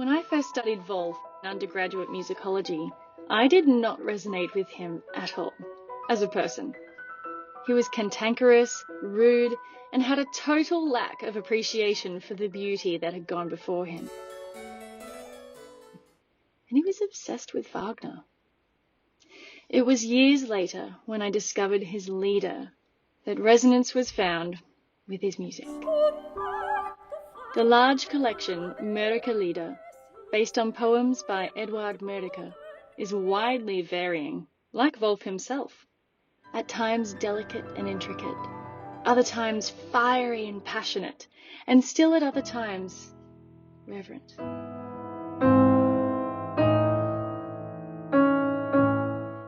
When I first studied Wolf in undergraduate musicology, I did not resonate with him at all as a person. He was cantankerous, rude, and had a total lack of appreciation for the beauty that had gone before him. And he was obsessed with Wagner. It was years later, when I discovered his Lieder, that resonance was found with his music. The large collection, Mörike Lieder, based on poems by Eduard Mörike, is widely varying, like Wolf himself. At times delicate and intricate, other times fiery and passionate, and still at other times reverent.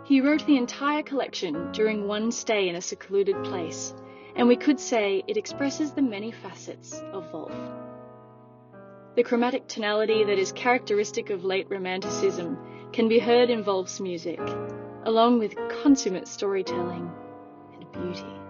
He wrote the entire collection during one stay in a secluded place, and we could say it expresses the many facets of Wolf. The chromatic tonality that is characteristic of late Romanticism can be heard in Wolf's music, along with consummate storytelling and beauty.